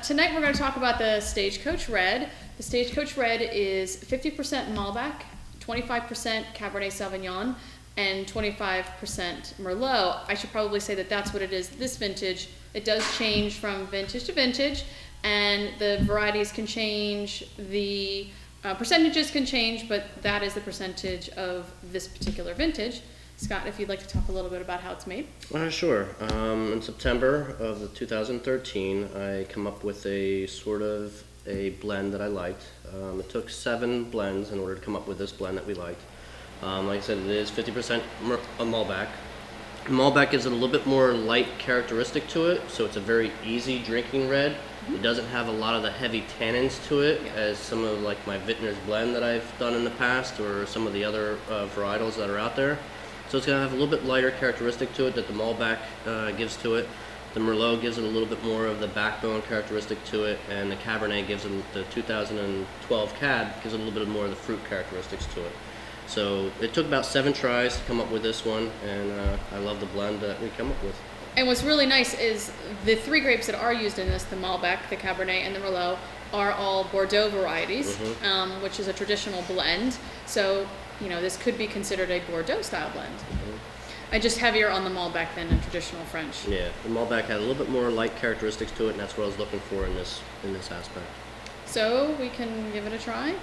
Tonight we're going to talk about the Stagecoach Red. The Stagecoach Red is 50% Malbec, 25% Cabernet Sauvignon, and 25% Merlot. I should probably say that that's what it is this vintage. It does change from vintage to vintage, and the varieties can change, the percentages can change, but that is the percentage of this particular vintage. Scott, if you'd like to talk a little bit about how it's made. Sure. In September of 2013, I come up with a sort of a blend that I liked. It took 7 blends in order to come up with this blend that we liked. Like I said, it is 50% Malbec. Malbec gives it a little bit more light characteristic to it, so it's a very easy drinking red. It doesn't have a lot of the heavy tannins to it, as some of like my Vintner's blend that I've done in the past, or some of the other varietals that are out there. So it's going to have a little bit lighter characteristic to it that the Malbec gives to it. The Merlot gives it a little bit more of the backbone characteristic to it, and the Cabernet gives it, the 2012 Cab gives it a little bit more of the fruit characteristics to it. So it took about 7 tries to come up with this one, and I love the blend that we come up with. And what's really nice is the 3 grapes that are used in this, the Malbec, the Cabernet, and the Merlot, are all Bordeaux varieties, which is a traditional blend. So, you know, this could be considered a Bordeaux style blend. Just heavier on the Malbec than a traditional French. Yeah, the Malbec had a little bit more light characteristics to it, and that's what I was looking for in this aspect. So we can give it a try.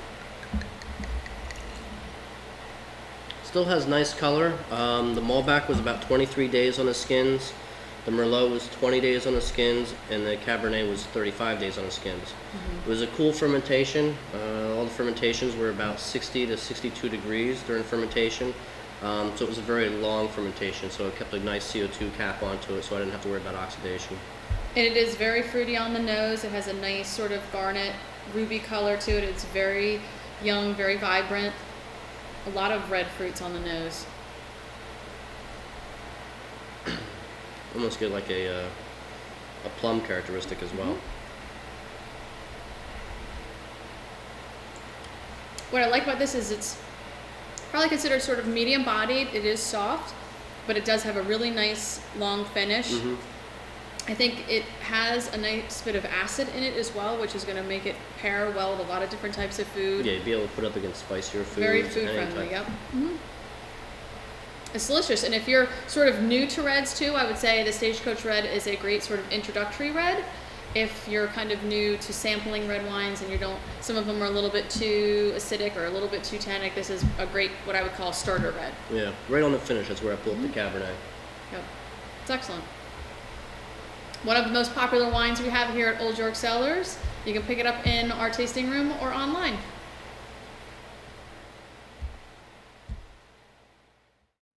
Still has nice color. The Malbec was about 23 days on the skins. The Merlot was 20 days on the skins, and the Cabernet was 35 days on the skins. It was a cool fermentation. All the fermentations were about 60 to 62 degrees during fermentation. So it was a very long fermentation, so it kept a nice CO2 cap onto it, so I didn't have to worry about oxidation. And it is very fruity on the nose. It has a nice sort of garnet, ruby color to it. It's very young, very vibrant. A lot of red fruits on the nose. Almost get like a plum characteristic as well. What I like about this is it's probably considered sort of medium bodied. It is soft, but it does have a really nice long finish. I think it has a nice bit of acid in it as well, which is going to make it pair well with a lot of different types of food. Yeah, you'd be able to put up against spicier foods. Very food friendly, yep. It's delicious, and if you're sort of new to reds too, I would say the Stagecoach Red is a great sort of introductory red. If you're kind of new to sampling red wines and you don't, some of them are a little bit too acidic or a little bit too tannic, this is a great, what I would call starter red. Yeah, right on the finish, that's where I pull up the Cabernet. Yep, it's excellent. One of the most popular wines we have here at Old York Cellars. You can pick it up in our tasting room or online.